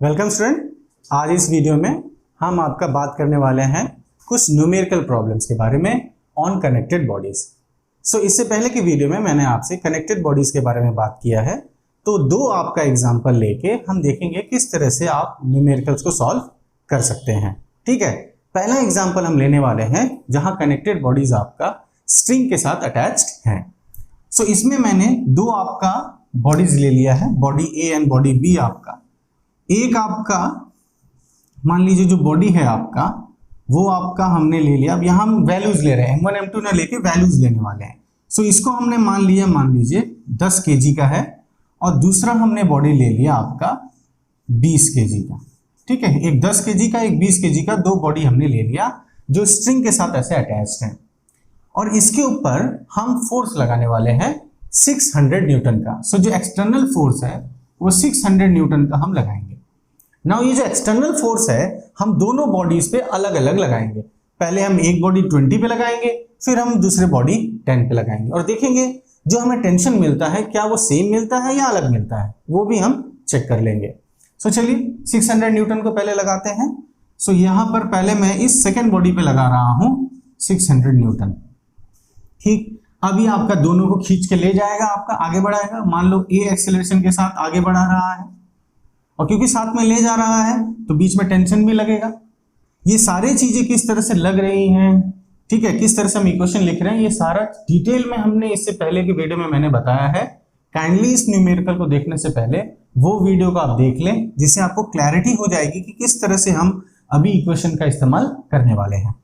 Welcome student. आज इस video में हम आपका बात करने वाले हैं कुछ न्यूमेरिकल प्रॉब्लम्स के बारे में ऑन कनेक्टेड बॉडीज। इससे पहले की वीडियो में मैंने आपसे कनेक्टेड बॉडीज के बारे में बात किया है, तो दो आपका एग्जांपल लेके हम देखेंगे किस तरह से आप न्यूमेरिकल्स को सॉल्व कर सकते हैं। ठीक है, पहला एग्जांपल हम लेने वाले हैं जहां कनेक्टेड बॉडीज आपका स्ट्रिंग के साथ अटैच्ड हैं। इसमें मैंने दो आपका बॉडीज ले लिया है, body A and body B. आपका एक आपका मान लीजिए जो बॉडी है आपका वो आपका हमने ले लिया। अब यहाँ हम वैल्यूज ले रहे हैं, M1 M2 ना लेके वैल्यूज लेने वाले हैं। इसको हमने मान लिया, मान लीजिए 10 kg का है, और दूसरा हमने बॉडी ले लिया आपका 20 kg का। ठीक है, एक 10 kg का एक 20 kg का, दो बॉडी हमने ले लिया जो स्ट्रिंग के साथ ऐसे अटैच्ड है, और इसके ऊपर हम फोर्स लगाने वाले हैं 600 न्यूटन का। जो एक्सटर्नल फोर्स है वो 600 न्यूटन का हम लगाएंगे। नाउ ये जो एक्सटर्नल फोर्स है हम दोनों बॉडीज पे अलग अलग लगाएंगे। पहले हम एक बॉडी 20 पे लगाएंगे, फिर हम दूसरे बॉडी 10 पे लगाएंगे, और देखेंगे जो हमें टेंशन मिलता है क्या वो सेम मिलता है या अलग मिलता है, वो भी हम चेक कर लेंगे। चलिए 600 न्यूटन को पहले लगाते हैं। यहां पर पहले मैं इस सेकेंड बॉडी पे लगा रहा हूं 600 न्यूटन। ठीक, अभी आपका दोनों को खींच के ले जाएगा, आपका आगे बढ़ाएगा। मान लो ए एक्सेलरेशन के साथ आगे बढ़ा रहा है, और क्योंकि साथ में ले जा रहा है तो बीच में टेंशन भी लगेगा। ये सारी चीजें किस तरह से लग रही हैं, ठीक है, किस तरह से हम इक्वेशन लिख रहे हैं, ये सारा डिटेल में हमने इससे पहले की वीडियो में मैंने बताया है। काइंडली इस न्यूमेरिकल को देखने से पहले वो वीडियो को आप देख लें, जिससे आपको क्लैरिटी हो जाएगी कि किस तरह से हम अभी इक्वेशन का इस्तेमाल करने वाले हैं।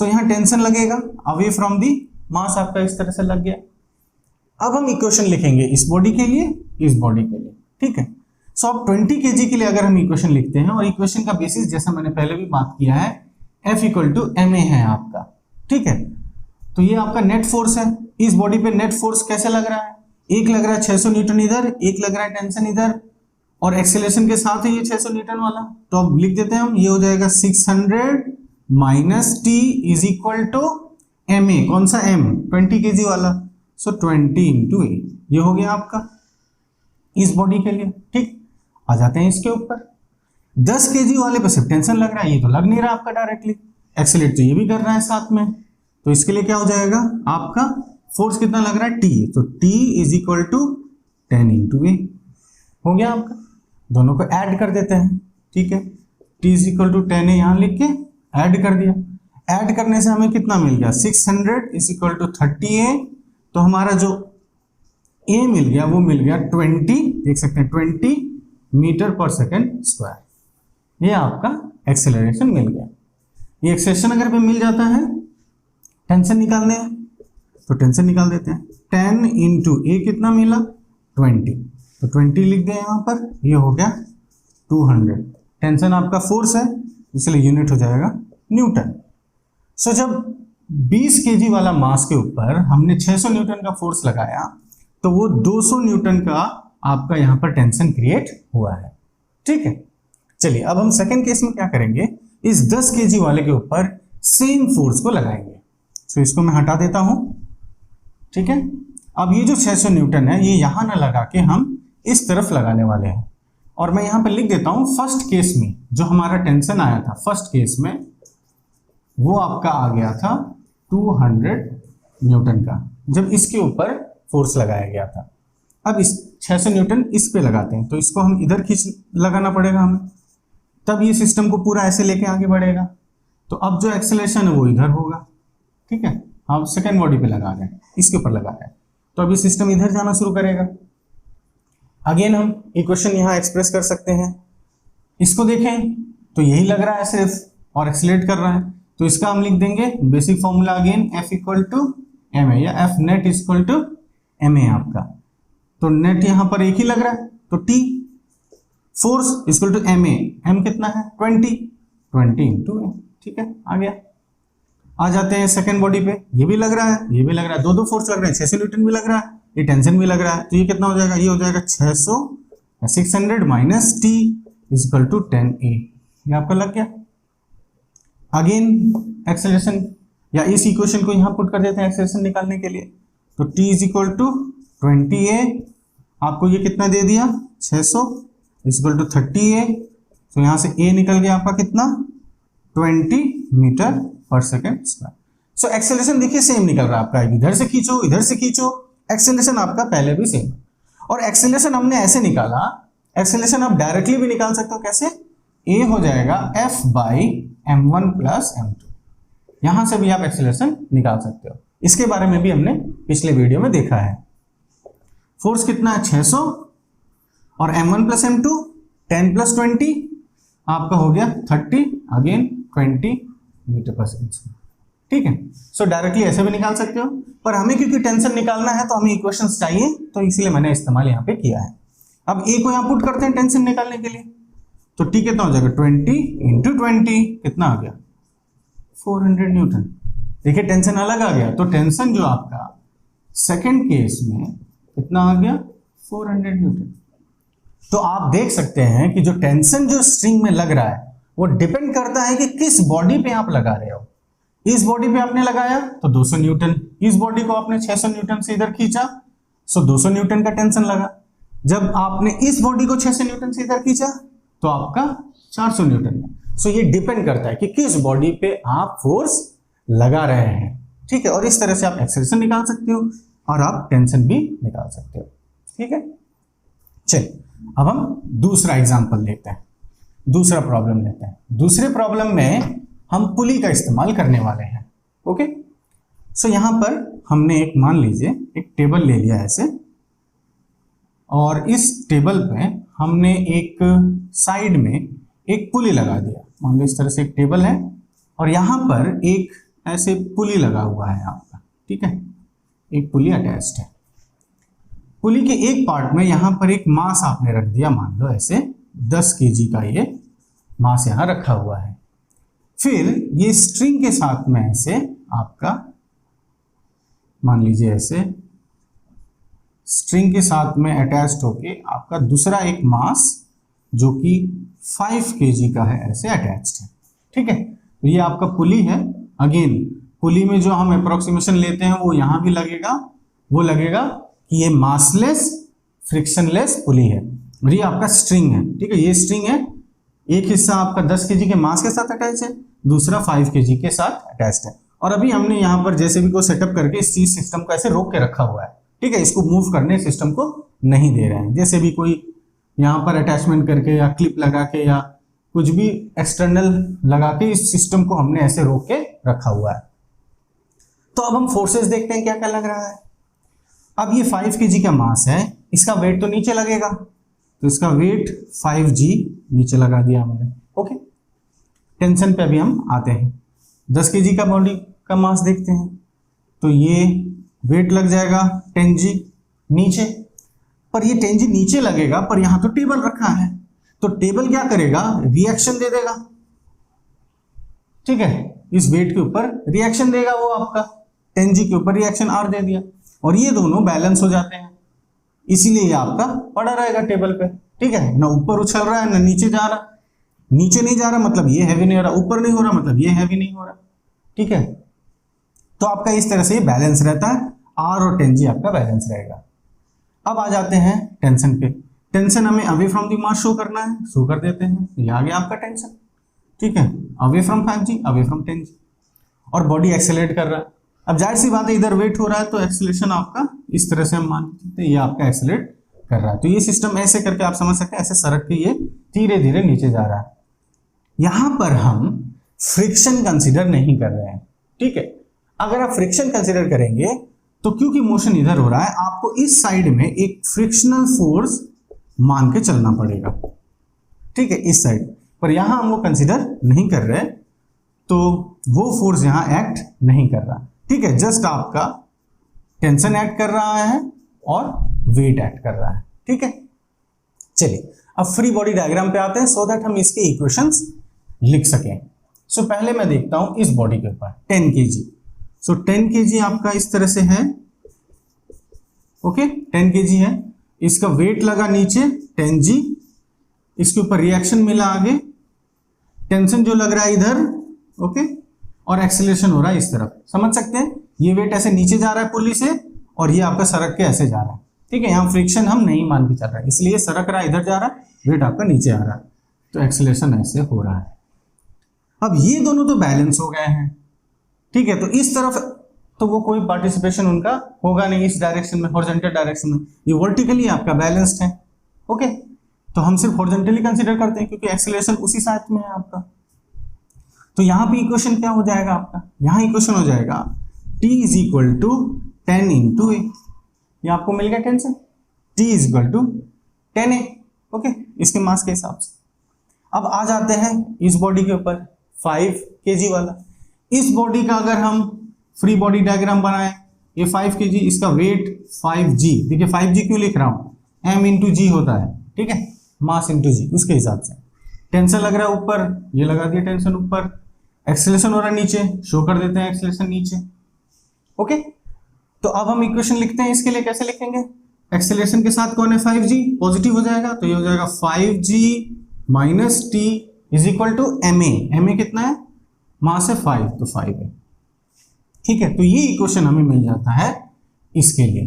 यहाँ टेंशन लगेगा अवे फ्रॉम दी मास, आपका इस तरह से लग गया। अब हम इक्वेशन लिखेंगे इस बॉडी के लिए, इस बॉडी के लिए। ठीक है, अब 20 kg के लिए अगर हम इक्वेशन लिखते हैं, और इक्वेशन का बेसिस जैसा मैंने पहले भी बात किया है F = ma है आपका। ठीक है, तो ये आपका नेट फोर्स है। इस बॉडी पे नेट फोर्स कैसे लग रहा है, एक लग रहा है 600 न्यूटन इधर, एक लग रहा है टेंशन इधर, और एक्सेलरेशन के साथ है ये 600 न्यूटन वाला। तो अब लिख देते हैं हम, ये हो जाएगा 600 - t = ma। कौन सा m? 20 kg वाला। 20 × a, ये हो गया आपका इस बॉडी के लिए। ठीक, आ जाते हैं इसके ऊपर। 10 kg वाले पे सिर्फ टेंशन लग रहा है, ये तो लग नहीं रहा आपका डायरेक्टली। एक्सेलरेट तो ये भी कर रहा है साथ में, तो इसके लिए क्या हो जाएगा आपका फोर्स कितना लग रहा है t, तो t = 10 × a हो गया आपका। दोनों को ऐड कर देते हैं। ठीक है, t = 10 a यहां लिख के ऐड कर दिया। ऐड करने से हमें कितना मिल गया, 600 = 30a। तो हमारा जो a मिल गया वो मिल गया 20, देख सकते हैं 20 मीटर/सेकंड²। ये आपका एक्सेलरेशन मिल गया। ये एक्सेलरेशन अगर पे मिल जाता है, टेंशन निकालने हैं तो टेंशन निकाल देते हैं। 10 × a कितना मिला, 20, तो 20 लिख दें यहाँ पर, ये हो गया 200। टेंशन आपका फोर्स है, इसलिए यूनिट हो जाएगा न्यूटन। जब 20 kg वाला मास के ऊपर हमने 600 न्यूटन का फोर्स लगाया, तो वो 200 न्यूटन का आपका यहाँ पर टेंशन क्रिएट हुआ है। ठीक है, चलिए अब हम सेकंड केस में क्या करेंगे, इस 10 kg वाले के ऊपर सेम फोर्स को लगाएंगे। इसको मैं हटा देता हूं। ठीक है, अब ये जो 600 न्यूटन है ये यहां ना लगा के हम इस तरफ लगाने वाले हैं, और मैं यहां पर लिख देता हूं फर्स्ट केस में जो हमारा टेंशन आया था, फर्स्ट केस में वो आपका आ गया था 200 न्यूटन का, जब इसके ऊपर फोर्स लगाया गया था। अब इस 600 न्यूटन इस पे लगाते हैं, तो इसको हम इधर खींच लगाना पड़ेगा हमें, तब ये सिस्टम को पूरा ऐसे लेके आगे बढ़ेगा। तो अब जो एक्सेलरेशन है वो इधर होगा। ठीक है, हम सेकेंड बॉडी पे लगा रहे हैं, इसके ऊपर लगा रहे हैं, तो अब ये सिस्टम इधर जाना शुरू करेगा। अगेन हम इक्वेशन यहाँ एक्सप्रेस कर सकते हैं। इसको देखें तो यही लग रहा है सिर्फ, और एक्सेलरेट कर रहा है, तो इसका हम लिख देंगे basic formula again F = ma, या F net = ma आपका। तो नेट यहां पर एक ही लग रहा है, तो t फोर्स = ma, m कितना है 20 × a। ठीक है, आ गया। आ जाते हैं सेकंड बॉडी पे, ये भी लग रहा है, ये भी लग रहा है, दो फोर्स लग रहे हैं, 600 न्यूटन भी लग रहा है, ये टेंशन भी लग रहा है, तो ये कितना हो जाएगा, ये हो जाएगा 600 - t = 10a। ये आपका लग गया। अगेन एक्सेलरेशन, या इस इक्वेशन को यहां पुट कर देते हैं एक्सेलरेशन निकालने के लिए, तो t = 20a, आपको ये कितना दे दिया 600 = 30a, तो यहां से ए निकल गया आपका कितना 20 मीटर पर सेकेंड स्क्वायर। सो एक्सेलरेशन देखिए सेम निकल रहा है आपका, इधर से खींचो इधर से खींचो, एक्सेलरेशन आपका पहले भी सेम। और एक्सेलरेशन हमने ऐसे निकाला, एक्सेलरेशन आप डायरेक्टली भी निकाल सकते हो, कैसे? ए हो जाएगा F by m1 plus m2। यहां से भी आप एक्सेलरेशन निकाल सकते हो, इसके बारे में भी हमने पिछले वीडियो में देखा है। फोर्स कितना है 600 और m1 प्लस m2 10 प्लस 20 आपका हो गया 30, अगेन 20 मीटर पर सेकेंड। ठीक है, सो डायरेक्टली ऐसे भी निकाल सकते हो, पर हमें क्योंकि टेंशन निकालना है तो हमें इक्वेशंस चाहिए, तो इसीलिए मैंने इस्तेमाल यहाँ पे किया है। अब ए को यहाँ पुट करते हैं टेंशन निकालने के लिए, तो ठीक कितना हो जाएगा 20 इंटू 20 कितना आ गया 400 न्यूटन। देखिए टेंशन अलग आ गया, तो टेंशन जो आपका सेकंड केस में कितना आ गया 400 न्यूटन। तो आप देख सकते हैं कि जो टेंशन जो स्ट्रिंग में लग रहा है वो डिपेंड करता है कि किस बॉडी पे आप लगा रहे हो। इस बॉडी पे आपने लगाया तो 200 न्यूटन, इस बॉडी को आपने 600 न्यूटन से इधर खींचा, सो 200 न्यूटन का टेंशन लगा। जब आपने इस बॉडी को 600 न्यूटन से इधर खींचा तो आपका 400 न्यूटन है। सो ये डिपेंड करता है कि किस बॉडी पे आप फोर्स लगा रहे हैं। ठीक है, और इस तरह से आप एक्सेलरेशन निकाल सकते हो और आप टेंशन भी निकाल सकते हो। ठीक है, चलिए अब हम दूसरा एग्जांपल लेते हैं, दूसरा प्रॉब्लम लेते हैं। दूसरे प्रॉब्लम में हम पुली का इस्तेमाल करने वाले हैं। ओके, सो यहां पर हमने एक मान लीजिए एक टेबल ले लिया ऐसे, और इस टेबल पे हमने एक साइड में एक पुली लगा दिया। मान लो इस तरह से एक टेबल है और यहां पर एक ऐसे पुली लगा हुआ है आपका। ठीक है, एक पुली अटैच्ड है। पुली के एक पार्ट में यहां पर एक मास आपने रख दिया, मान लो ऐसे 10 केजी का ये मास यहां रखा हुआ है। फिर ये स्ट्रिंग के साथ में ऐसे आपका मान लीजिए ऐसे स्ट्रिंग के साथ में अटैच्ड होके आपका दूसरा एक मास जो कि 5 केजी का है ऐसे अटैच्ड है। ठीक है, तो ये आपका पुली है। अगेन पुली में जो हम अप्रोक्सीमेशन लेते हैं वो यहां भी लगेगा, वो लगेगा कि ये मासलेस फ्रिक्शनलेस पुली है और ये आपका स्ट्रिंग है। ठीक है, ये स्ट्रिंग है, एक हिस्सा आपका 10 केजी के मास के साथ अटैच है, दूसरा 5 केजी के साथ अटैच्ड है। और अभी हमने यहाँ पर जैसे भी को सेटअप करके इस चीज सिस्टम को ऐसे रोक के रखा हुआ है। ठीक है, इसको मूव करने सिस्टम को नहीं दे रहे हैं। जैसे भी कोई यहाँ पर अटैचमेंट करके या क्लिप लगा के या कुछ भी एक्सटर्नल लगा के इस सिस्टम को हमने ऐसे रोक के रखा हुआ है। तो अब हम फोर्सेस देखते हैं क्या क्या लग रहा है। अब ये 5 केजी का मास है, इसका वेट तो नीचे लगेगा, तो इसका वेट 5g नीचे लगा दिया हमने। ओके, टेंशन पे अभी हम आते हैं। 10 केजी का बॉडी का मास देखते हैं, तो ये वेट लग जाएगा 10g नीचे, पर ये 10g नीचे लगेगा, पर यहां तो टेबल रखा है, तो टेबल क्या करेगा रिएक्शन दे देगा। ठीक है, इस वेट के ऊपर रिएक्शन देगा वो आपका 10g के ऊपर रिएक्शन R दे दिया और ये दोनों बैलेंस हो जाते हैं, इसीलिए ये आपका पड़ा रहेगा टेबल पे। ठीक है, ना ऊपर उछल रहा है ना नीचे जा रहा, नीचे नहीं जा रहा मतलब ये हैवी नहीं हो रहा, ऊपर नहीं हो रहा मतलब ये हैवी नहीं हो रहा। ठीक है, तो आपका इस तरह से बैलेंस रहता है, R और 10g आपका बैलेंस रहेगा। अब आ जाते हैं टेंशन पे। टेंशन हमें away from the mass show करना है, शो कर देते हैं, ये आ गया आपका टेंशन। ठीक है, away from 5g away from 10g, और बॉडी एक्सेलरेट कर रहा है। अब जाहिर सी बात है इधर वेट हो रहा है तो एक्सेलरेशन आपका इस तरह से हम मान सकते हैं ये आपका एक्सेलरेट कर रहा है। तो ये सिस्टम ऐसे करके आप समझ सकते हैं, ऐसे सरक के ये धीरे धीरे नीचे जा रहा है। यहां पर हम फ्रिक्शन कंसीडर नहीं कर रहे हैं। ठीक है, अगर आप फ्रिक्शन कंसीडर करेंगे तो क्योंकि मोशन इधर हो रहा है आपको इस साइड में एक फ्रिक्शनल फोर्स मान के चलना पड़ेगा। ठीक है, इस साइड पर यहां हम वो कंसीडर नहीं कर रहे, तो वो फोर्स यहां एक्ट नहीं कर रहा। ठीक है, जस्ट आपका टेंशन एक्ट कर रहा है और वेट एक्ट कर रहा है। ठीक है, चलिए अब फ्री बॉडी डायग्राम पे आते हैं सो दैट हम इसके इक्वेशंस लिख सकें। सो पहले मैं देखता हूं इस बॉडी के ऊपर 10 kg। सो 10 kg आपका इस तरह से है। ओके, 10 kg है, इसका वेट लगा नीचे 10g, इसके ऊपर रिएक्शन मिला आगे, टेंशन जो लग रहा है इधर, ओके, और एक्सेलरेशन हो रहा है इस तरफ। समझ सकते हैं, ये वेट ऐसे नीचे जा रहा है पुली से और ये आपका सरक के ऐसे जा रहा है। ठीक है, यहाँ फ्रिक्शन हम नहीं मान के चल रहा है, इसलिए सरक रहा है इधर जा रहा है, वेट आपका नीचे आ रहा है। तो एक्सेलरेशन ऐसे हो रहा है। अब ये दोनों तो बैलेंस हो गए हैं, ठीक है, तो इस तरफ तो वो कोई पार्टिसिपेशन उनका होगा नहीं इस डायरेक्शन में, हॉरिजॉन्टल डायरेक्शन में, ये वर्टिकली आपका बैलेंस्ड है। ओके, तो हम सिर्फ हॉरिजॉन्टली कंसीडर करते हैं क्योंकि एक्सेलरेशन उसी साइड में है आपका। तो यहाँ पे इक्वेशन क्या हो जाएगा आपका, यहाँ इक्वेशन हो जाएगा t is equal to 10 into a, ये आपको मिल गया tension, t is equal to 10a। Okay, इसके मास के हिसाब से। अब आ जाते हैं इस बॉडी के ऊपर 5 kg वाला। इस बॉडी का अगर हम फ्री बॉडी डायग्राम बनाए, ये 5 kg, इसका वेट 5g, देखिए 5g क्यों लिख रहा हूं, m इंटू जी होता है, ठीक है, मास इंटू जी, उसके हिसाब से। टेंशन लग रहा है ऊपर, ये लगा दिया टेंशन ऊपर, एक्सेलरेशन हो रहा है नीचे, शो कर देते हैं एक्सेलरेशन नीचे। ओके, तो अब हम इक्वेशन लिखते हैं इसके लिए, कैसे लिखेंगे, एक्सेलरेशन के साथ कौन है 5g, पॉजिटिव हो जाएगा, तो ये हो जाएगा 5g minus t is equal to ma कितना है, मास है 5, तो 5 है, ठीक है। तो ये इक्वेशन हमें मिल जाता है इसके लिए।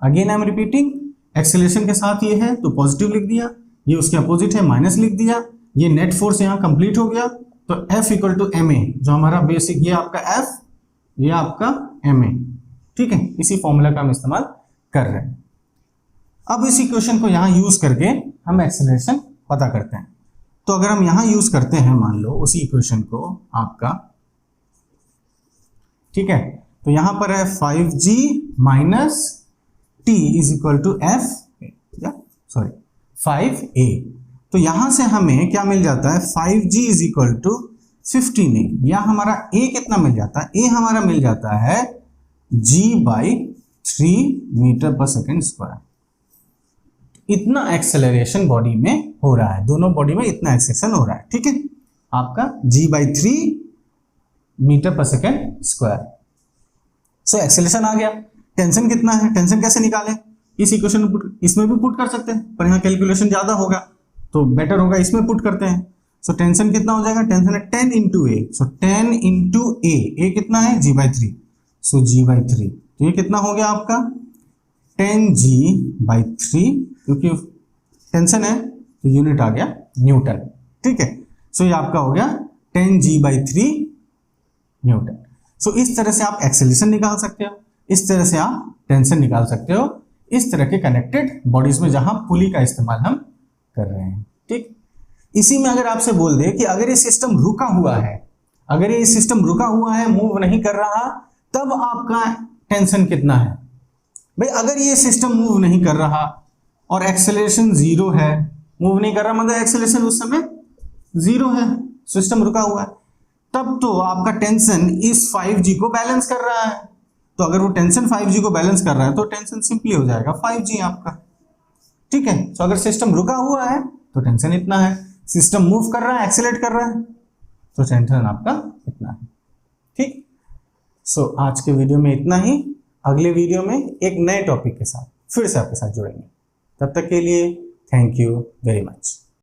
Again I am repeating, acceleration के साथ ये है तो पॉजिटिव लिख दिया, ये उसके अपोजिट है माइनस लिख दिया, ये नेट फोर्स यहाँ कंप्लीट हो गया, तो F इक्वल टू ma, जो हमारा बेसिक, ये आपका F, ये आपका ma, ठीक है, इसी फॉर्मूला का हम इस्तेमाल कर रहे हैं। अब इस इक्वेशन को यहाँ यूज करके हम एक्सेलरेशन पता करते हैं। तो अगर हम यहाँ यूज करते हैं, मान लो उसी इक्वेशन को आपका, ठीक है, तो यहां पर है 5g minus t is equal to f, sorry 5a, तो यहां से हमें क्या मिल जाता है, 5g is equal to 15a, या हमारा a कितना मिल जाता है, a हमारा मिल जाता है g बाई 3 मीटर पर सेकेंड स्क्वायर। इतना एक्सेलरेशन बॉडी में हो रहा है, दोनों बॉडी में इतना एक्सेलरेशन हो रहा है, ठीक है, आपका g बाई 3 मीटर पर सेकेंड स्क्वायर। सो एक्सेलरेशन आ गया। टेंशन कितना है, टेंशन कैसे निकालें, इस इक्वेशन में पुट, इसमें भी पुट कर सकते हैं, पर यहाँ कैलकुलेशन ज्यादा होगा तो बेटर होगा इसमें पुट करते हैं। सो टेंशन कितना हो जाएगा, टेंशन है 10 इंटू ए, सो 10 इंटू ए कितना है g by 3, so g by 3, तो ये कितना हो गया आपका 10g बाई 3, क्योंकि टेंशन है तो यूनिट आ गया न्यूटन, ठीक है। सो ये आपका हो गया 10g बाई 3 न्यूटन। सो इस तरह से आप एक्सेलरेशन निकाल सकते हो, इस तरह से आप टेंशन निकाल सकते हो, इस तरह के कनेक्टेड बॉडीज में जहां पुली का इस्तेमाल हम कर रहे हैं, ठीक। इसी में अगर आपसे बोल दे कि अगर ये सिस्टम रुका हुआ है, अगर ये सिस्टम रुका हुआ है, मूव नहीं कर रहा, तब आपका टेंशन कितना है, भाई अगर ये सिस्टम मूव नहीं कर रहा और एक्सेलरेशन 0 है, मूव नहीं कर रहा मतलब एक्सेलरेशन उस समय 0 है, सिस्टम रुका हुआ है, तब तो आपका टेंशन इस 5g को बैलेंस कर रहा है। तो अगर वो टेंशन 5g को बैलेंस कर रहा है तो टेंशन सिंपली हो जाएगा 5g आपका, ठीक है। तो अगर सिस्टम रुका हुआ है तो टेंशन इतना है, सिस्टम मूव कर रहा है, एक्सेलरेट कर रहा है, तो टेंशन आपका इतना है, ठीक। सो आज के वीडियो में इतना ही। अगले वीडियो में एक नए टॉपिक के साथ फिर से आपके साथ जुड़ेंगे। तब तक के लिए थैंक यू वेरी मच।